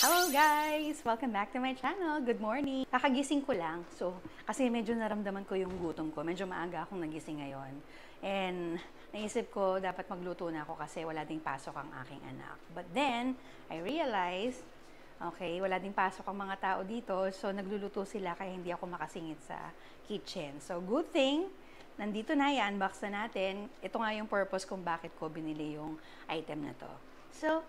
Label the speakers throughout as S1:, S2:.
S1: Hello guys! Welcome back to my channel. Good morning! Kakagising ko lang. So, kasi medyo naramdaman ko yung gutom ko. Medyo maaga akong nagising ngayon. And naisip ko dapat magluto na ako kasi wala ding pasok ang aking anak. But then, I realized, okay, wala ding pasok ang mga tao dito. So, nagluluto sila kaya hindi ako makasingit sa kitchen. So, good thing, nandito na, i-unbox na natin. Ito nga yung purpose kung bakit ko binili yung item na to. So,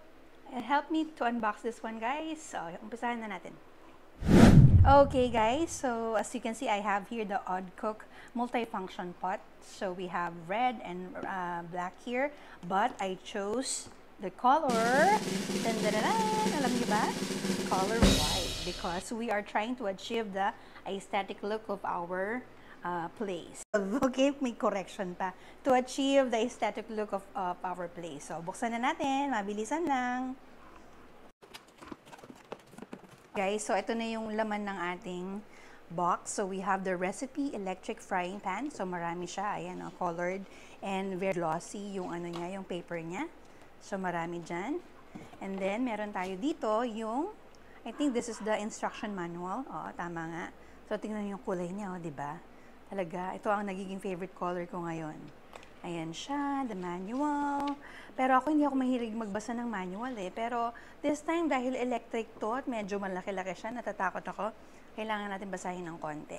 S1: help me to unbox this one, guys. So, umpisahan na natin. Okay, guys. So, as you can see, I have here the Odd Cook multifunction pot. So, we have red and black here. But I chose the color, alam niyo ba? Color white. Because we are trying to achieve the aesthetic look of our place. Okay, may correction pa. To achieve the aesthetic look of our place. So, buksan na natin. Mabilisan lang. Guys, so ito na yung laman ng ating box. So, we have the recipe electric frying pan. So, marami siya. Ayan, colored and very glossy yung ano niya, yung paper niya. So, marami dyan. And then, meron tayo dito yung, I think this is the instruction manual. Oo, tama nga. So, tingnan yung kulay niya, di ba? Talaga, ito ang nagiging favorite color ko ngayon. Ayan siya, the manual. Pero ako hindi ako mahilig magbasa ng manual eh. Pero this time, dahil electric to at medyo malaki-laki siya, natatakot ako, kailangan natin basahin ng konti.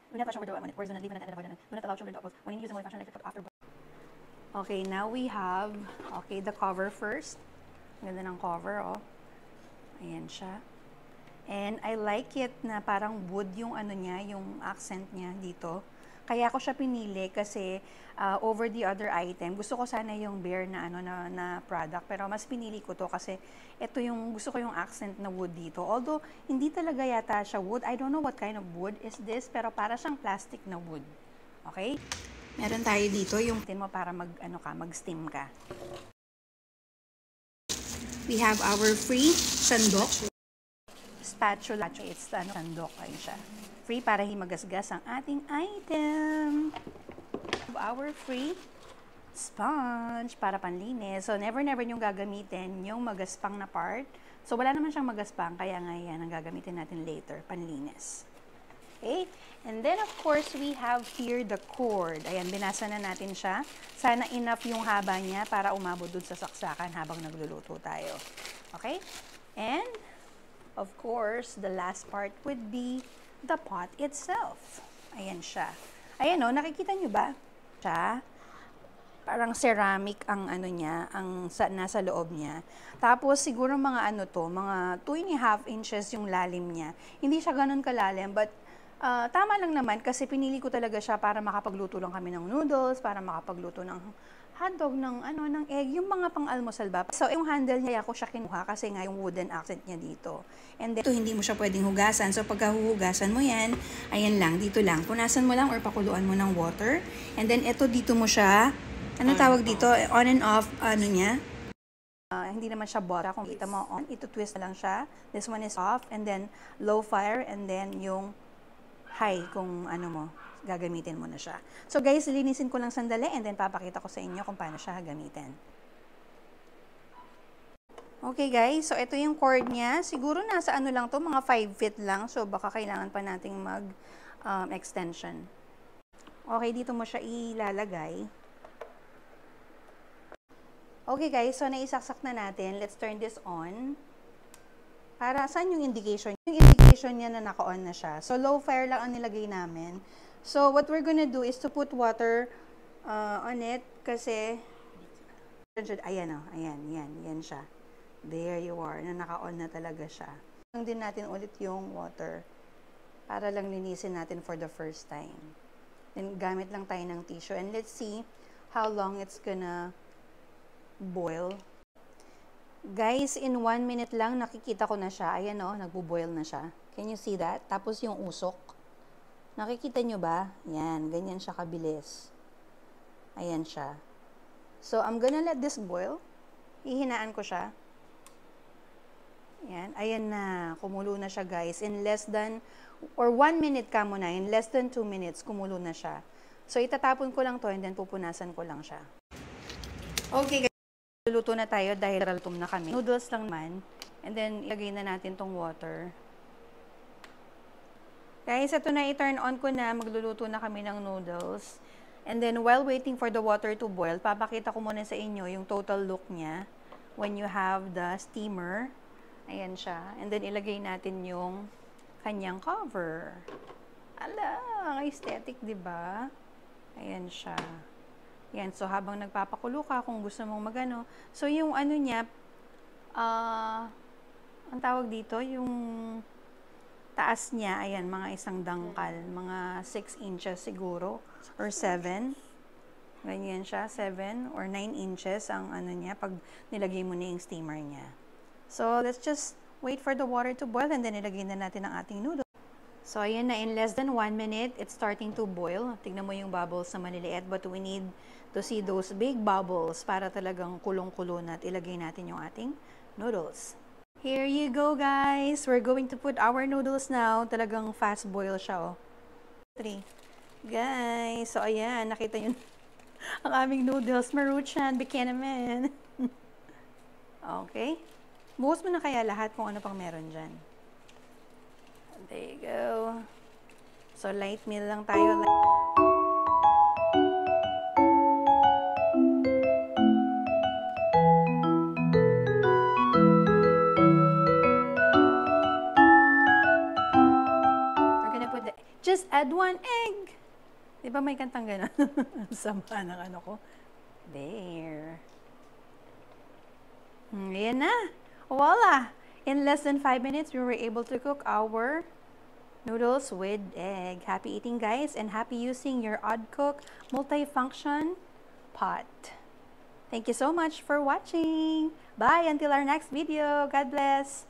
S1: Do not touch over the words do not leave do not allow children to oppose. When you use the multifunction electric after. Okay, now we have, okay, the cover first. Ganda ng cover, oh. Ayan siya. And I like it na parang wood yung ano niya, yung accent niya dito. Kaya ako siya pinili kasi over the other item, gusto ko sana yung bare na ano na product, pero mas pinili ko to kasi ito yung gusto ko yung accent na wood dito. Although hindi talaga yata siya wood. I don't know what kind of wood is this, pero para siyang plastic na wood. Okay? Meron tayo dito yung tin mo para mag-steam ka. We have our free sandok. Spatula. It's sandok. Ayun siya. Free para himagasgas ang ating item. Our free sponge para panlinis. So, never yung gagamitin yung magaspang na part. So, wala naman siyang magaspang. Kaya nga yan ang gagamitin natin later. Panlinis. Okay? And then, of course, we have here the cord. Ayan, binasa na natin siya. Sana enough yung haba niya para umabot dun sa saksakan habang nagluluto tayo. Okay? And, of course, the last part would be the pot itself. Ayan siya. Ayan o, nakikita nyo ba? Siya. Parang ceramic ang ano niya, ang nasa loob niya. Tapos siguro mga ano to, mga 2.5 inches yung lalim niya. Hindi siya ganun kalalim, but tama lang naman kasi pinili ko talaga siya para makapagluto lang kami ng noodles, para makapagluto ng hotdog, ng egg, yung mga pang-almusal ba. So, yung handle niya, ako siya kinuha kasi nga yung wooden accent niya dito. And then, ito, hindi mo siya pwedeng hugasan. So, pagka huhugasan mo yan, ayan lang, dito lang. Punasan mo lang or pakuluan mo ng water. And then, ito, dito mo siya, ano tawag dito? On and off, ano niya? Hindi naman siya bota. Kung kita mo on, ito twist na lang siya. This one is off. And then, low fire. And then, yung high, kung ano mo, gagamitin mo na siya. So guys, linisin ko lang sandali and then papakita ko sa inyo kung paano siya gamitin. Okay guys, so ito yung cord niya. Siguro nasa ano lang to, mga 5 feet lang. So baka kailangan pa nating mag extension. Okay, dito mo siya ilalagay. Okay guys, so naisaksak na natin. Let's turn this on. Para saan yung indication? Yung indication niya na naka-on na siya. So low fire lang ang nilagay namin. So, what we're gonna do is to put water on it kasi, ayan o, yan siya. There you are, na naka-on na talaga siya. Lang din natin ulit yung water para lang linisin natin for the first time. Then, gamit lang tayo ng tissue. And let's see how long it's gonna boil. Guys, in 1 minute lang, nakikita ko na siya. Ayan o, nagbo-boil na siya. Can you see that? Tapos yung usok. Nakikita nyo ba? Yan, ganyan siya kabilis. Ayan siya. So, I'm gonna let this boil. Hihinaan ko siya. Yan, ayan na. Kumulo na siya, guys. In less than, or 1 minute ka muna. In less than 2 minutes, kumulo na siya. So, itatapon ko lang to and then pupunasan ko lang siya. Okay, guys. Luluto na tayo dahil raltum na kami. Noodles lang man. And then, ilagay na natin tong water. Guys, ito na, i-turn on ko na. Magluluto na kami ng noodles. And then, while waiting for the water to boil, papakita ko muna sa inyo yung total look niya when you have the steamer. Ayan siya. And then, ilagay natin yung kanyang cover. Ala, ang aesthetic, diba? Ayan siya. Ayan, so habang nagpapakulo ka, kung gusto mong magano. So, yung ano niya, ang tawag dito, yung taas niya, ayan, mga isang dangkal, mga 6 inches siguro, or 7. Ganyan siya, 7 or 9 inches ang ano niya, pag nilagay mo na yung steamer niya. So, let's just wait for the water to boil and then ilagay na natin ang ating noodle. So, ayan na, in less than 1 minute, it's starting to boil. Tignan mo yung bubbles na maliliit, but we need to see those big bubbles para talagang kulong-kulo na at ilagay natin yung ating noodles. Here you go, guys. We're going to put our noodles now. Talagang fast boil siya, oh. 3. Guys, so ayan, nakita yun. Ang aming noodles, Maruchan, Buchanan. Okay. Buhos mo na kaya lahat kung ano pang meron dyan. There you go. So, light meal lang tayo. Just add 1 egg. Di ba may kantang gano'n? Sama ng ano ko. There. Ayan na. Voila! In less than 5 minutes, we were able to cook our noodles with egg. Happy eating, guys, and happy using your OddCook multifunction pot. Thank you so much for watching. Bye until our next video. God bless.